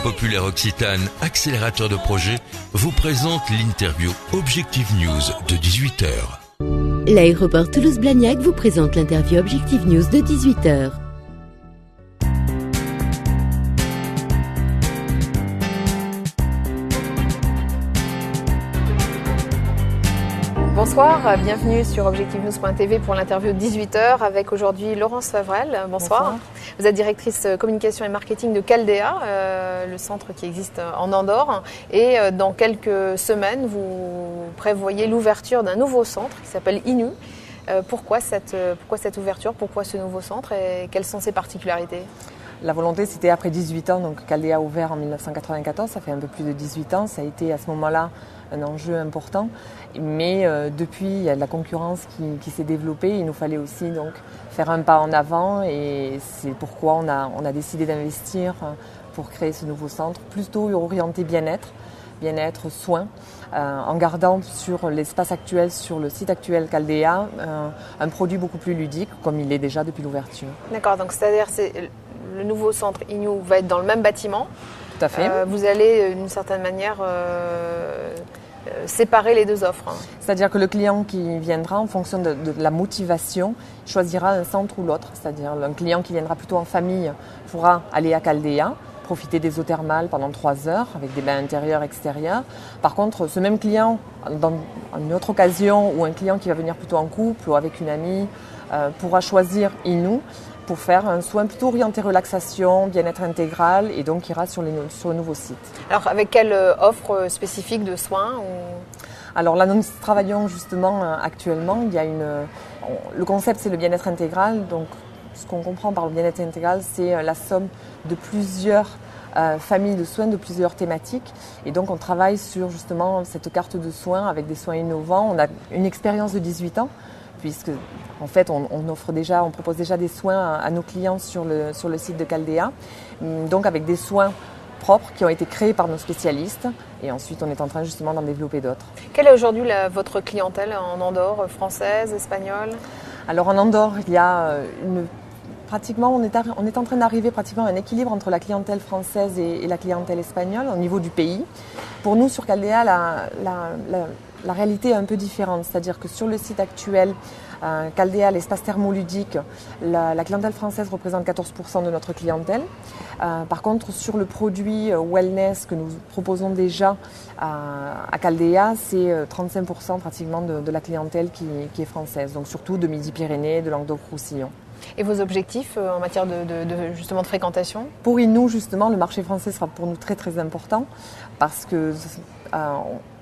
populaire Occitane, accélérateur de projet, vous présente l'interview Objectif News de 18h. L'aéroport Toulouse-Blagnac vous présente l'interview Objectif News de 18h. Bonsoir, bienvenue sur objectivenews.tv pour l'interview de 18h avec aujourd'hui Laurence Favrel. Bonsoir. Vous êtes directrice communication et marketing de Caldea, le centre qui existe en Andorre. Et dans quelques semaines, vous prévoyez l'ouverture d'un nouveau centre qui s'appelle INU. Pourquoi cette ouverture? Pourquoi ce nouveau centre et quelles sont ses particularités? La volonté, c'était après 18 ans, donc Caldea a ouvert en 1994, ça fait un peu plus de 18 ans, ça a été à ce moment-là un enjeu important, mais depuis il y a de la concurrence qui s'est développée, il nous fallait aussi donc faire un pas en avant et c'est pourquoi on a décidé d'investir pour créer ce nouveau centre, plutôt orienté bien-être, soins, en gardant sur l'espace actuel, sur le site actuel Caldea, un produit beaucoup plus ludique comme il est déjà depuis l'ouverture. D'accord, donc c'est-à-dire le nouveau centre INU va être dans le même bâtiment. Tout à fait. Vous allez d'une certaine manière séparer les deux offres. C'est-à-dire que le client qui viendra en fonction de la motivation choisira un centre ou l'autre. C'est-à-dire un client qui viendra plutôt en famille pourra aller à Caldea, profiter des eaux thermales pendant 3 heures avec des bains intérieurs, extérieurs. Par contre, ce même client, dans une autre occasion, ou un client qui va venir plutôt en couple ou avec une amie, pourra choisir INU pour faire un soin plutôt orienté relaxation, bien-être intégral et donc ira sur le nouveau site. Alors avec quelle offre spécifique de soins Alors là nous travaillons justement actuellement, le concept c'est le bien-être intégral, donc ce qu'on comprend par le bien-être intégral c'est la somme de plusieurs familles de soins, de plusieurs thématiques et donc on travaille sur justement cette carte de soins avec des soins innovants. On a une expérience de 18 ans puisque en fait on propose déjà des soins à nos clients sur le site de Caldea, donc avec des soins propres qui ont été créés par nos spécialistes et ensuite on est en train justement d'en développer d'autres. Quelle est aujourd'hui votre clientèle en Andorre, française, espagnole? Alors en Andorre il y a pratiquement, on est en train d'arriver pratiquement à un équilibre entre la clientèle française et la clientèle espagnole au niveau du pays. Pour nous, sur Caldea, la réalité est un peu différente. C'est-à-dire que sur le site actuel, Caldea, l'espace thermoludique, la clientèle française représente 14% de notre clientèle. Par contre, sur le produit wellness que nous proposons déjà à Caldea, c'est 35% pratiquement de la clientèle qui est française. Donc surtout de Midi-Pyrénées, de Languedoc-Roussillon. Et vos objectifs en matière justement de fréquentation? Pour INU, justement, le marché français sera pour nous très très important parce que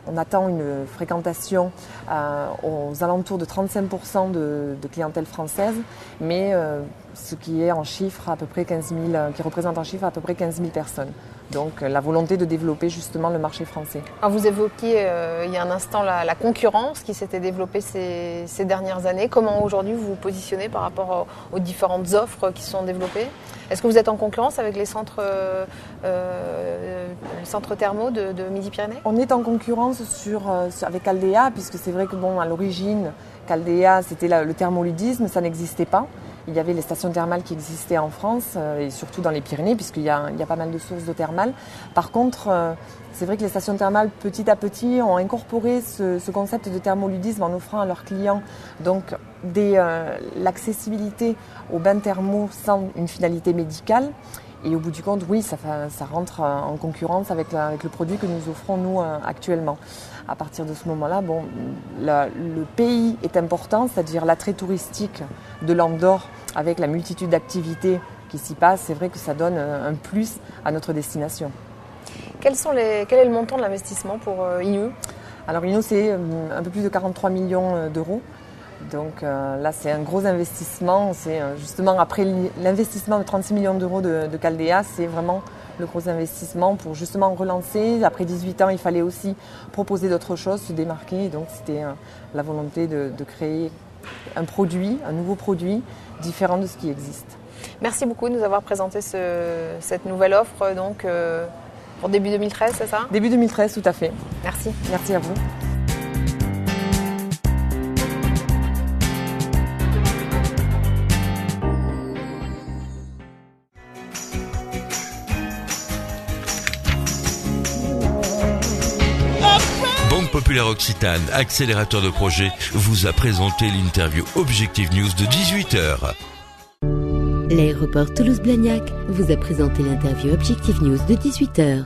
on attend une fréquentation aux alentours de 35% de clientèle française, mais ce qui est en chiffre à peu près 15 000, qui représente en chiffre à peu près 15 000 personnes. Donc la volonté de développer justement le marché français. Alors vous évoquiez il y a un instant la concurrence qui s'était développée ces dernières années. Comment aujourd'hui vous vous positionnez par rapport aux différentes offres qui sont développées? Est-ce que vous êtes en concurrence avec les centres thermaux de Midi-Pyrénées? On est en concurrence avec Caldea, puisque c'est vrai que à l'origine, Caldea c'était le thermoludisme, ça n'existait pas. Il y avait les stations thermales qui existaient en France et surtout dans les Pyrénées puisqu'il y a pas mal de sources d'eau thermale. Par contre, c'est vrai que les stations thermales petit à petit ont incorporé ce concept de thermoludisme en offrant à leurs clients donc l'accessibilité aux bains thermaux sans une finalité médicale. Et au bout du compte, oui, ça rentre en concurrence avec le produit que nous offrons nous actuellement. À partir de ce moment-là, le pays est important, c'est-à-dire l'attrait touristique de l'Andorre avec la multitude d'activités qui s'y passent. C'est vrai que ça donne un plus à notre destination. Quel est le montant de l'investissement pour INU? Alors INU, c'est un peu plus de 43 millions d'euros. Donc là, c'est un gros investissement. C'est justement après l'investissement de 36 millions d'euros de Caldea, c'est vraiment le gros investissement pour justement relancer. Après 18 ans, il fallait aussi proposer d'autres choses, se démarquer. Et donc c'était la volonté de créer un nouveau produit différent de ce qui existe. Merci beaucoup de nous avoir présenté cette nouvelle offre donc, pour début 2013, c'est ça? Début 2013, tout à fait. Merci. Merci à vous. Populaire Occitane, accélérateur de projet, vous a présenté l'interview Objectif News de 18h. L'aéroport Toulouse-Blagnac vous a présenté l'interview Objectif News de 18h.